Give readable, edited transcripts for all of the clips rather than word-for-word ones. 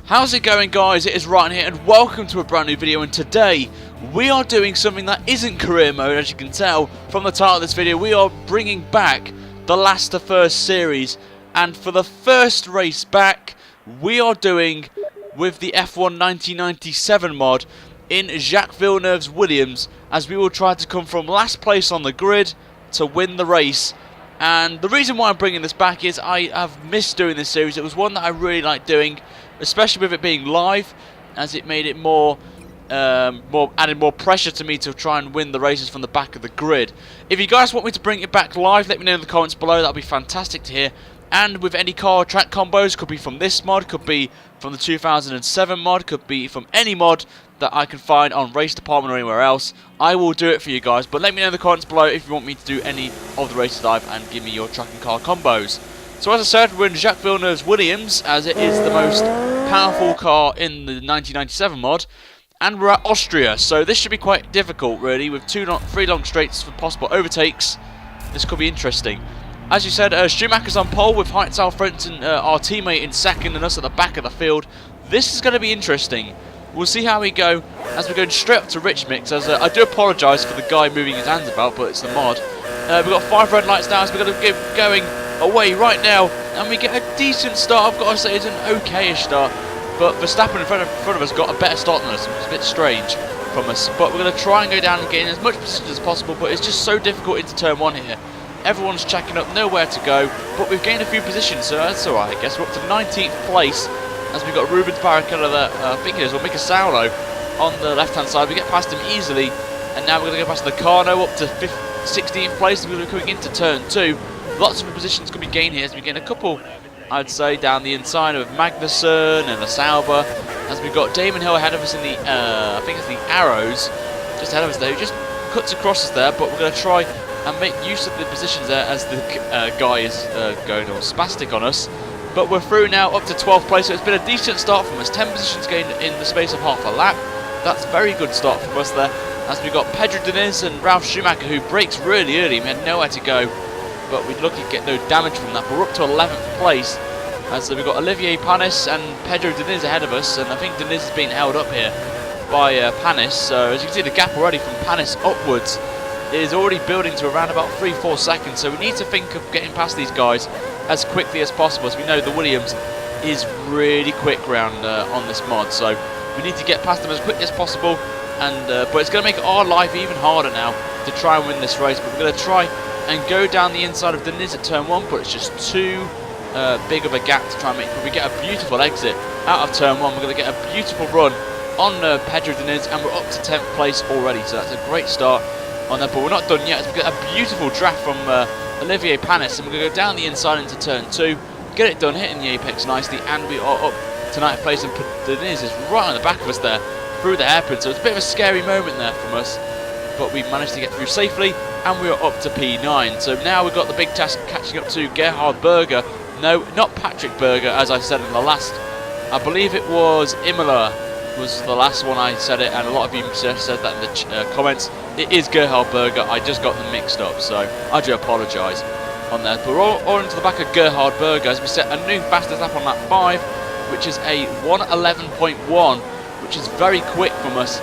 How's it going, guys? It is Ryan here and welcome to a brand new video, and today we are doing something that isn't career mode. As you can tell from the title of this video, we are bringing back the Last of Us series, and for the first race back we are doing with the F1 1997 mod in Jacques Villeneuve's Williams, as we will try to come from last place on the grid to win the race. And the reason why I'm bringing this back is I have missed doing this series. It was one that I really liked doing, especially with it being live, as it made it added more pressure to me to try and win the races from the back of the grid. If you guys want me to bring it back live, let me know in the comments below. That'll be fantastic to hear. And with any car or track combos, could be from this mod, could be from the 2007 mod, could be from any mod that I can find on Race Department or anywhere else, I will do it for you guys. But let me know in the comments below if you want me to do any of the races live, and give me your track and car combos. So as I said, we're in Jacques Villeneuve's Williams, as it is the most powerful car in the 1997 mod, and we're at Austria, so this should be quite difficult really, with three long straights for possible overtakes. This could be interesting. As you said, Schumacher's on pole with Heinz Alfredson, our teammate, in second, and us at the back of the field. This is going to be interesting. We'll see how we go as we're going straight up to Rich Mix. As I do apologise for the guy moving his hands about, but it's the mod. We've got 5 red lights now, so we're going to get going away right now, and we get a decent start. I've got to say it's an okay-ish start, but Verstappen in front of us got a better start than us. It's a bit strange from us, but we're going to try and go down and get in as much position as possible, but it's just so difficult into turn 1 here. Everyone's checking up, nowhere to go, but we've gained a few positions, so that's alright, I guess. We're up to 19th place, as we've got Rubens Barrichello there, I think it is, or Mika Saulo on the left-hand side. We get past him easily, and now we're going to go past the Carno up to 16th place, and we're going to be coming into turn 2. Lots of positions could be gained here, as we gain a couple, I'd say, down the inside of Magnussen and the Sauber, as we've got Damon Hill ahead of us in the, I think it's the Arrows, just ahead of us there, who just cuts across us there, but we're going to try and make use of the positions there as the guy is going all spastic on us. But we're through now up to 12th place, so it's been a decent start from us. 10 positions gained in the space of half a lap. That's a very good start from us there, as we've got Pedro Diniz and Ralf Schumacher, who brakes really early. We had nowhere to go, but we're lucky to get no damage from that. But we're up to 11th place, as we've got Olivier Panis and Pedro Diniz ahead of us, and I think Diniz is being held up here by Panis. So as you can see, the gap already from Panis upwards is already building to around about 3-4 seconds, so we need to think of getting past these guys as quickly as possible, as we know the Williams is really quick round on this mod, so we need to get past them as quickly as possible. And but it's going to make our life even harder now to try and win this race. But we're going to try and go down the inside of Diniz at turn 1, but it's just too big of a gap to try and make. But we get a beautiful exit out of turn 1. We're going to get a beautiful run on Pedro Diniz, and we're up to 10th place already, so that's a great start on that. But we're not done yet, as we get a beautiful draft from Olivier Panis, and we're going to go down the inside into turn 2, get it done, hitting the apex nicely, and we are up to 9th place, and Diniz is right on the back of us there through the hairpin, so it's a bit of a scary moment there from us, but we managed to get through safely, and we are up to P9. So now we've got the big task catching up to Gerhard Berger. No, not Patrick Berger, as I said in the last, I believe it was Imola was the last one I said it, and a lot of you said that in the comments. It is Gerhard Berger. I just got them mixed up, so I do apologise on that. But we're all into the back of Gerhard Berger as we set a new fastest lap on lap 5, which is a 1:11.1, which is very quick from us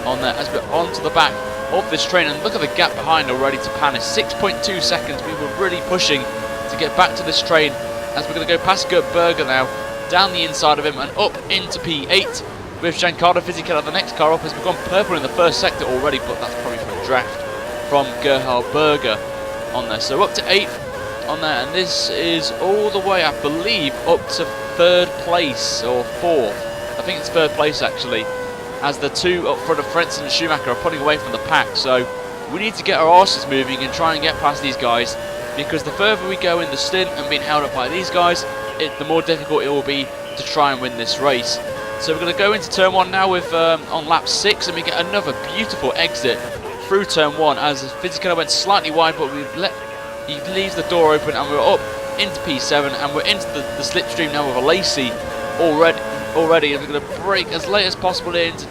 on there, as we're onto the back of this train. And look at the gap behind already to Panis, 6.2 seconds. We were really pushing to get back to this train, as we're going to go past Gert Berger now, down the inside of him and up into P8. With Giancarlo Fisichella, the next car up, has become purple in the first sector already, but that's probably from a draft from Gerhard Berger on there. So up to 8th on there, and this is all the way, I believe, up to 3rd place or 4th. I think it's 3rd place actually, as the two up front of Frentzen and Schumacher are pulling away from the pack. So we need to get our arses moving and try and get past these guys, because the further we go in the stint and being held up by these guys, the more difficult it will be to try and win this race. So we're going to go into turn 1 now with on lap 6, and we get another beautiful exit through turn 1, as Fisichella went slightly wide, but he leaves the door open, and we're up into P7, and we're into the slipstream now with a Lacey already, and we're going to brake as late as possible into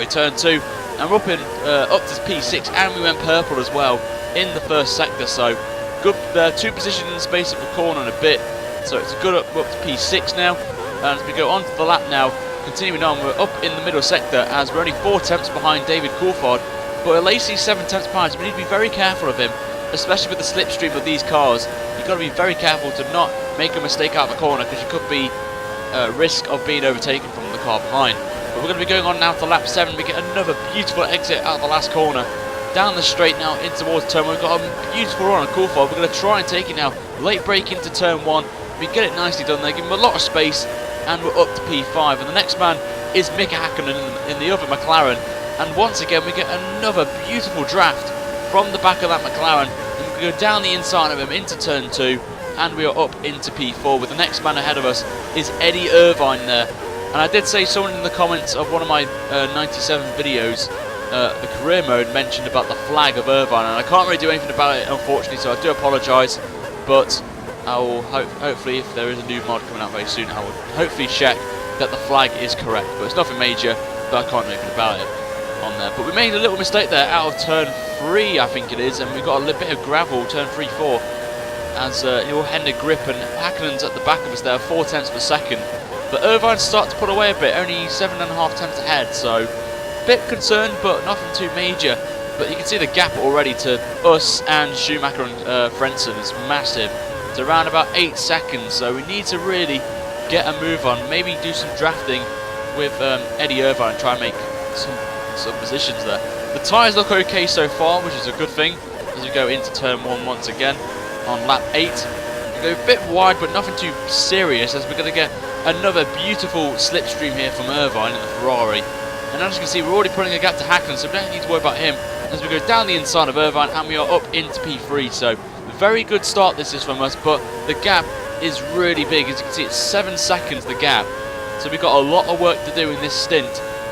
turn 2, and we're up to P6, and we went purple as well in the first sector. So good 2 positions in the space of a corner and a bit, so it's a good up to P6 now. And as we go on to the lap now, continuing on, we're up in the middle sector as we're only 4 tenths behind David Coulthard, but Lacey's 7 tenths behind, so we need to be very careful of him, especially with the slipstream of these cars. You've got to be very careful to not make a mistake out of the corner, because you could be risk of being overtaken from the car behind. But we're going to be going on now to lap 7. We get another beautiful exit out of the last corner. Down the straight now in towards turn 1. We've got a beautiful run on Coulthard. We're going to try and take it now. Late break into turn 1. We get it nicely done there, give him a lot of space, and we're up to P5. And the next man is Mick Hakkinen in the other McLaren. And once again, we get another beautiful draft from the back of that McLaren. And we go down the inside of him into turn 2. And we are up into P4 with the next man ahead of us is Eddie Irvine there. And I did say someone in the comments of one of my 97 videos, the career mode, mentioned about the flag of Irvine, and I can't really do anything about it unfortunately, so I do apologise, but I will hopefully, if there is a new mod coming out very soon, I will hopefully check that the flag is correct, but it's nothing major, but I can't do anything about it on there. But we made a little mistake there out of turn 3 I think it is, and we've got a little bit of gravel, turn 3-4. As he'll hand a grip, and Hakkinen's at the back of us there, 4 tenths per second. But Irvine starts to pull away a bit, only 7.5 tenths ahead, so a bit concerned, but nothing too major. But you can see the gap already to us and Schumacher and Frentzen is massive. It's around about 8 seconds, so we need to really get a move on. Maybe do some drafting with Eddie Irvine and try and make some positions there. The tyres look okay so far, which is a good thing, as we go into turn 1 once again. On lap 8, we go a bit wide, but nothing too serious, as we're going to get another beautiful slipstream here from Irvine in the Ferrari. And as you can see, we're already putting a gap to Hakkinen, so we don't need to worry about him as we go down the inside of Irvine, and we are up into P3. So very good start this is from us, but the gap is really big. As you can see, it's 7 seconds the gap, so we've got a lot of work to do in this stint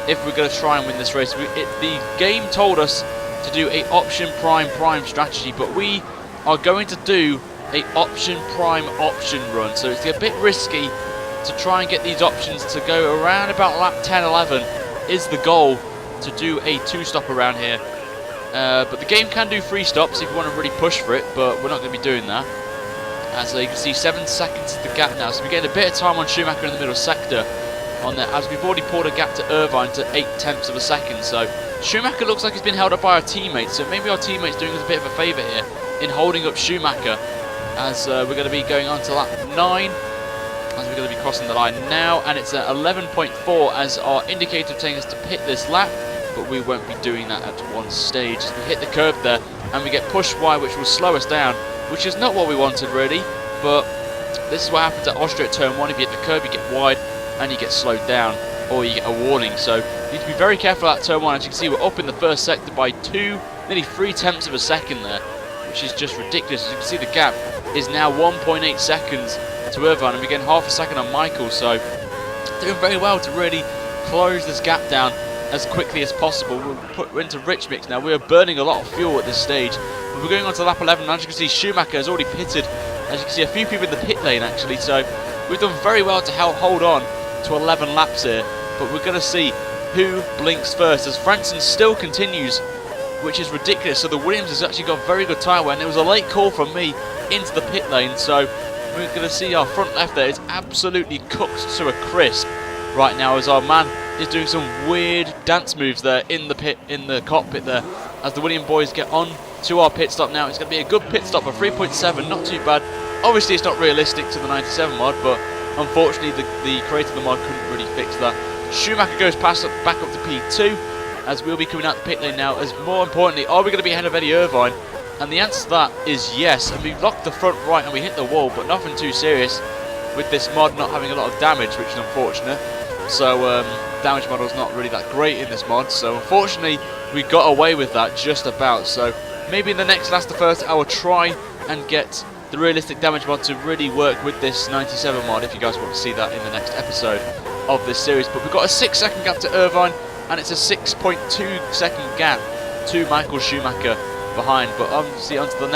if we're going to try and win this race. The game told us to do a option prime strategy, but we are going to do a option run, so it's a bit risky to try and get these options to go around about lap 10-11 is the goal, to do a 2-stop around here. But the game can do 3 stops if you want to really push for it, but we're not going to be doing that. As you can see, 7 seconds is the gap now, so we're getting a bit of time on Schumacher in the middle sector on there, as we've already pulled a gap to Irvine to 8 tenths of a second. So Schumacher looks like he's been held up by our teammates, so maybe our teammates doing us a bit of a favour here in holding up Schumacher, as we're going to be going on to lap 9, as we're going to be crossing the line now, and it's at 11.4 as our indicator telling us to pit this lap, but we won't be doing that at one stage as we hit the curb there and we get pushed wide, which will slow us down, which is not what we wanted really, but this is what happens at Austria at turn 1. If you hit the curb, you get wide and you get slowed down, or you get a warning, so you need to be very careful at turn 1. As you can see, we're up in the first sector by 2, nearly 3 tenths of a second there, which is just ridiculous. As you can see, the gap is now 1.8 seconds to Irvine, and we're getting half a second on Michael, so doing very well to really close this gap down as quickly as possible. We're into rich mix now. We are burning a lot of fuel at this stage, but we're going on to lap 11. As you can see, Schumacher has already pitted. As you can see, a few people in the pit lane actually, so we've done very well to hold on to 11 laps here, but we're going to see who blinks first, as Frentzen still continues, which is ridiculous. So the Williams has actually got very good tyre wear, and it was a late call from me into the pit lane, so we're going to see our front left there is absolutely cooked to a crisp right now, as our man is doing some weird dance moves there in the cockpit there, as the Williams boys get on to our pit stop now. It's going to be a good pit stop for 3.7, not too bad. Obviously it's not realistic to the 97 mod, but unfortunately the creator of the mod couldn't really fix that. Schumacher goes back up to P2, as we'll be coming out the pit lane now, as more importantly, are we going to be ahead of Eddie Irvine? And the answer to that is yes, and we've locked the front right and we hit the wall, but nothing too serious with this mod not having a lot of damage, which is unfortunate. So damage model is not really that great in this mod, so unfortunately we got away with that just about. So maybe in the next Last of First I will try and get the realistic damage mod to really work with this 97 mod, if you guys want to see that in the next episode of this series. But we've got a 6-second gap to Irvine, and it's a 6.2 second gap to Michael Schumacher behind. But obviously onto the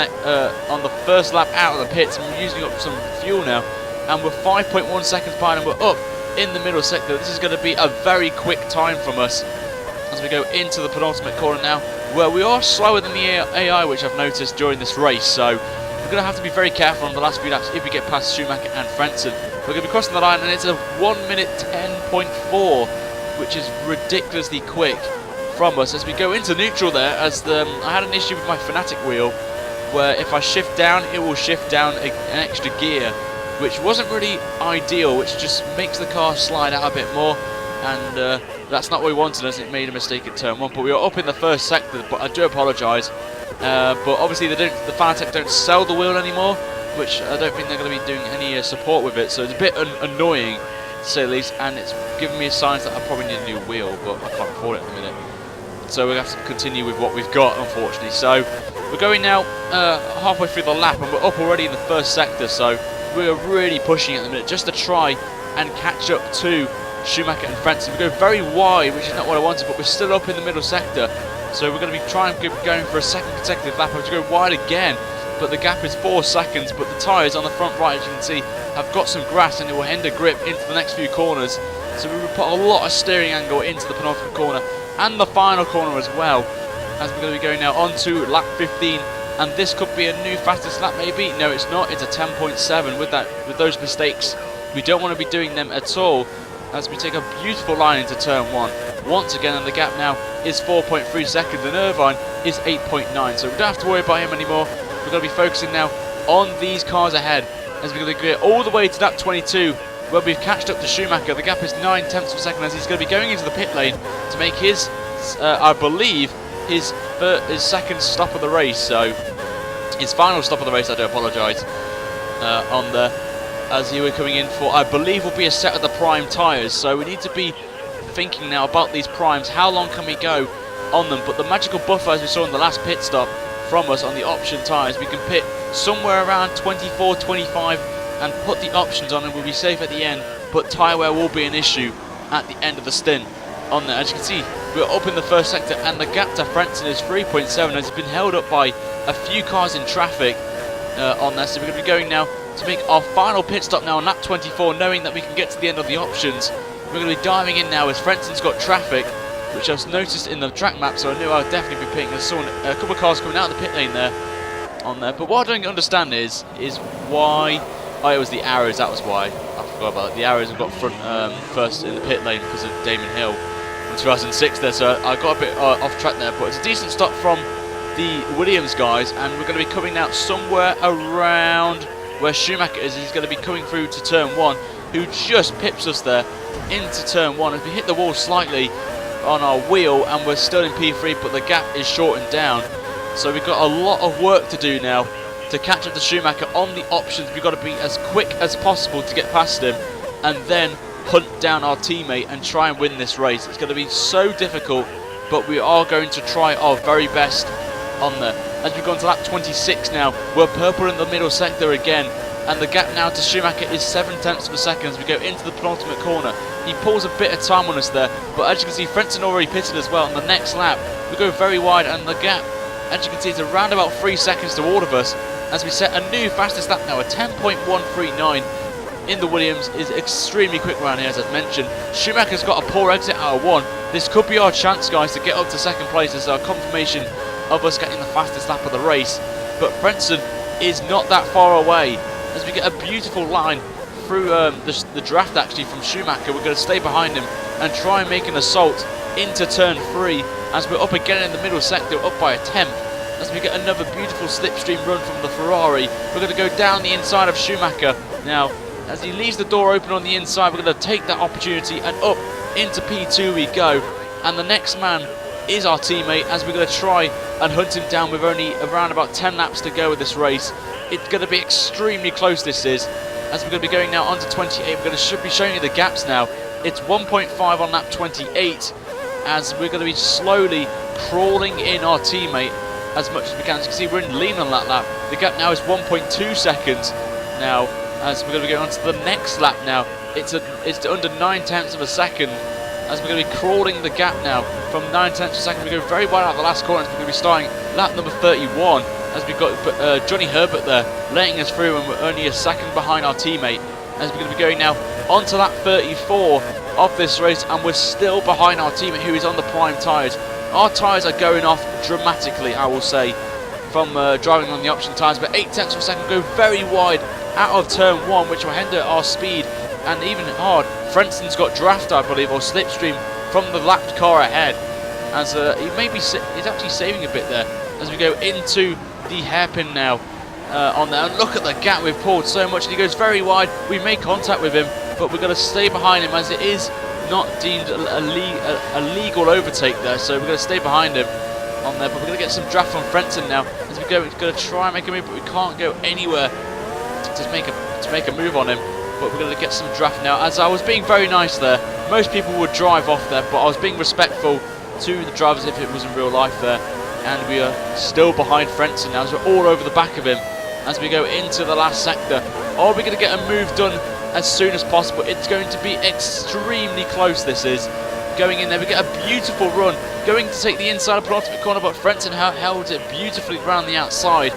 on the first lap out of the pits, and we're using up some fuel now, and we're 5.1 seconds behind, and we're up in the middle sector. This is going to be a very quick time from us as we go into the penultimate corner now, where we are slower than the AI, which I've noticed during this race, so we're going to have to be very careful on the last few laps if we get past Schumacher and Frentzen. We're going to be crossing the line, and it's a 1 minute 10.4, which is ridiculously quick from us as we go into neutral there. As I had an issue with my Fanatec wheel, where if I shift down, it will shift down an extra gear, which wasn't really ideal, which just makes the car slide out a bit more, and that's not what we wanted as it made a mistake at turn 1. But we were up in the first sector, but I do apologise. But obviously the Fanatec don't sell the wheel anymore, which I don't think they're going to be doing any support with it, so it's a bit annoying to say the least, and it's giving me signs that I probably need a new wheel, but I can't afford it at the minute. So we're going to have to continue with what we've got, unfortunately. So we're going now halfway through the lap, and we're up already in the first sector, so we're really pushing at the minute just to try and catch up to Schumacher and Frentzen. We go very wide, which is not what I wanted, but we're still up in the middle sector, so we're going to be going for a second consecutive lap. I have to go wide again, but the gap is 4 seconds, but the tyres on the front right, as you can see, have got some grass and it will hinder grip into the next few corners, so we will put a lot of steering angle into the penultimate corner and the final corner as well, as we're going to be going now on to lap 15, and this could be a new fastest lap maybe. No, it's not. It's a 10.7. With those mistakes, we don't want to be doing them at all, as we take a beautiful line into turn 1 once again, and the gap now is 4.3 seconds, and Irvine is 8.9, so we don't have to worry about him anymore. We're going to be focusing now on these cars ahead, as we're going to get all the way to lap 22, where we've catched up to Schumacher. The gap is 9 tenths of a second, as he's going to be going into the pit lane to make his, I believe, his second stop of the race. So his final stop of the race, I do apologise, on there, as he were coming in for, I believe, will be a set of the prime tyres. So we need to be thinking now about these primes. How long can we go on them? But the magical buffer, as we saw in the last pit stop from us on the option tyres, we can pit somewhere around 24, 25 and put the options on, and we'll be safe at the end, but tyre wear will be an issue at the end of the stint on there. As you can see, we're up in the first sector, and the gap to Frentzen is 3.7, as it's been held up by a few cars in traffic on there. So we're going to be going now to make our final pit stop now on lap 24, knowing that we can get to the end of the options. We're going to be diving in now as Frentzen's got traffic, which I've noticed in the track map, so I knew I would definitely be pitting. I saw a couple of cars coming out of the pit lane there on there, but what I don't understand is why. Oh, it was the arrows, that was why. I forgot about it. The arrows have got front first in the pit lane because of Damon Hill in 2006 there, so I got a bit off track there, but it's a decent stop from the Williams guys, and we're going to be coming out somewhere around where Schumacher is. He's going to be coming through to turn 1, who just pips us there into turn 1, as we hit the wall slightly on our wheel, and we're still in P3, but the gap is shortened down, so we've got a lot of work to do now to catch up to Schumacher on the options. We've got to be as quick as possible to get past him, and then hunt down our teammate and try and win this race. It's going to be so difficult, but we are going to try our very best on there. As we go on to lap 26 now, we're purple in the middle sector again, and the gap now to Schumacher is 7 tenths of a second as we go into the penultimate corner. He pulls a bit of time on us there, but as you can see, Frentzen already pitted as well. On the next lap, we go very wide, and the gap, as you can see, is around about 3 seconds to all of us, as we set a new fastest lap now. A 10.139 in the Williams is extremely quick around here, as I've mentioned. Schumacher's got a poor exit out of 1. This could be our chance, guys, to get up to second place as our confirmation of us getting the fastest lap of the race. But Frentzen is not that far away, as we get a beautiful line through the draft actually from Schumacher. We're going to stay behind him and try and make an assault into turn 3, as we're up again in the middle sector, up by a tenth. As we get another beautiful slipstream run from the Ferrari, we're going to go down the inside of Schumacher. Now, as he leaves the door open on the inside, we're going to take that opportunity, and up into P2 we go. And the next man is our teammate, as we're going to try and hunt him down with only around about 10 laps to go with this race. It's going to be extremely close, this is, as we're going to be going now on to 28. Should be showing you the gaps now. It's 1.5 on lap 28, as we're going to be slowly crawling in our teammate as much as we can. As you can see, we're in lean on that lap. The gap now is 1.2 seconds now, as we're going to be going on to the next lap now. It's under 9 tenths of a second, as we're going to be crawling the gap now from 9 tenths of a second. We go very wide out of the last corner, as we're going to be starting lap number 31, as we've got Johnny Herbert there letting us through, and we're only a second behind our teammate, as we're going to be going now onto lap 34 of this race, and we're still behind our teammate, who is on the prime tyres. Our tyres are going off dramatically, I will say, from driving on the option tyres, but 8 tenths of a second go very wide out of turn 1, which will hinder our speed and even hard. Frenson's got draft, I believe, or slipstream from the lapped car ahead, as he's actually saving a bit there as we go into the hairpin now on there. And look at the gap we've pulled so much, and he goes very wide. We made contact with him, but we're going to stay behind him as it is not deemed a legal overtake there, so we're going to stay behind him on there. But we're going to get some draft from Frenson now as we go. We're going to try and make a move, but we can't go anywhere to make a move on him. But we're going to get some draft now, as I was being very nice there. Most people would drive off there, but I was being respectful to the drivers if it was in real life there. And we are still behind Frenson now, as we're all over the back of him as we go into the last sector. Are we going to get a move done as soon as possible? It's going to be extremely close, this is. Going in there, we get a beautiful run. Going to take the inside of penultimate corner, but Frenson held it beautifully around the outside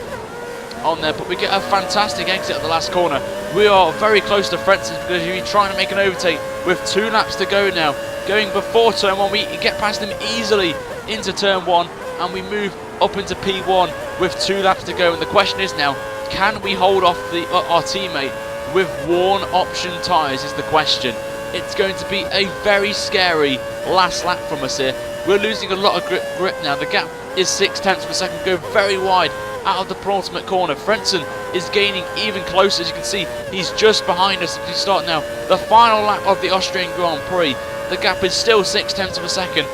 on there. But we get a fantastic exit at the last corner. We are very close to Frenson because we're trying to make an overtake with 2 laps to go now. Going before turn 1, we get past him easily into turn 1, and we move up into P1 with 2 laps to go. And the question is now, can we hold off our teammate with worn option tyres is the question. It's going to be a very scary last lap from us here. We're losing a lot of grip now. The gap is 6 tenths of a second, go very wide out of the penultimate corner. Frenson is gaining even closer. As you can see, he's just behind us as we start now the final lap of the Austrian Grand Prix. The gap is still 6 tenths of a second.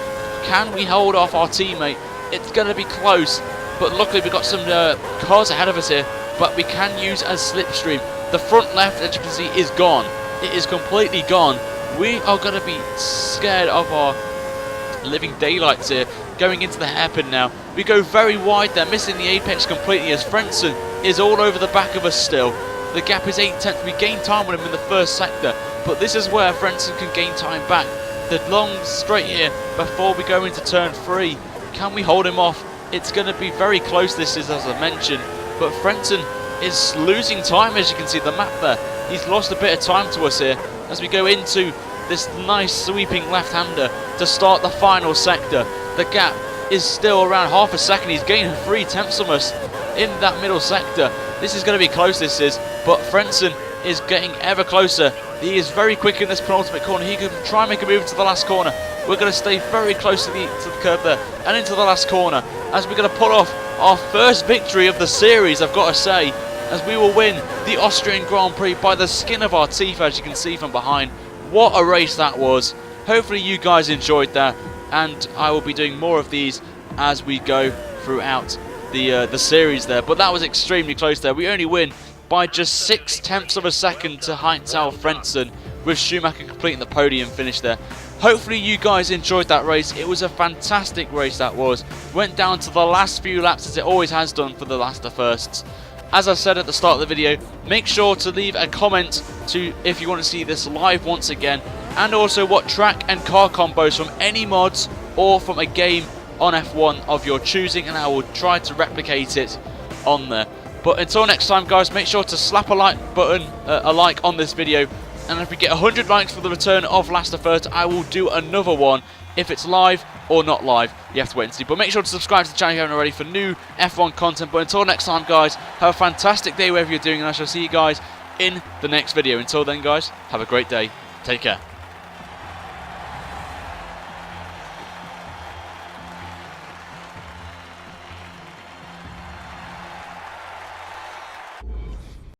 Can we hold off our teammate? It's going to be close, but luckily we've got some cars ahead of us here, but we can use a slipstream. The front left, as you can see, is gone. It is completely gone. We are going to be scared of our living daylights here going into the hairpin now. We go very wide there, missing the apex completely as Frenson is all over the back of us still. The gap is 8 tenths. We gain time on him in the first sector, but this is where Frenson can gain time back. The long straight here before we go into turn 3. Can we hold him off? It's going to be very close, this is, as I mentioned, but Frenson is losing time, as you can see the map there. He's lost a bit of time to us here as we go into this nice sweeping left-hander to start the final sector. The gap is still around half a second. He's gained 3 tenths from us in that middle sector. This is going to be close, this is, but Frenson is getting ever closer. He is very quick in this penultimate corner. He can try and make a move into the last corner. We're going to stay very close to the curve there and into the last corner as we're going to pull off our first victory of the series, I've got to say, as we will win the Austrian Grand Prix by the skin of our teeth, as you can see from behind. What a race that was. Hopefully you guys enjoyed that, and I will be doing more of these as we go throughout the series there. But that was extremely close there. We only win by just 6 tenths of a second to Heinz-Al Frenson, with Schumacher completing the podium finish there. Hopefully you guys enjoyed that race. It was a fantastic race that was. Went down to the last few laps as it always has done for the last of firsts. As I said at the start of the video, make sure to leave a comment if you want to see this live once again, and also what track and car combos from any mods or from a game on F1 of your choosing, and I will try to replicate it on there. But until next time, guys, make sure to slap a like button, a like on this video, and if we get 100 likes for the return of Last of Us, I will do another one. If it's live or not live, you have to wait and see. But make sure to subscribe to the channel if you haven't already for new F1 content. But until next time, guys, have a fantastic day wherever you're doing, and I shall see you guys in the next video. Until then, guys, have a great day. Take care.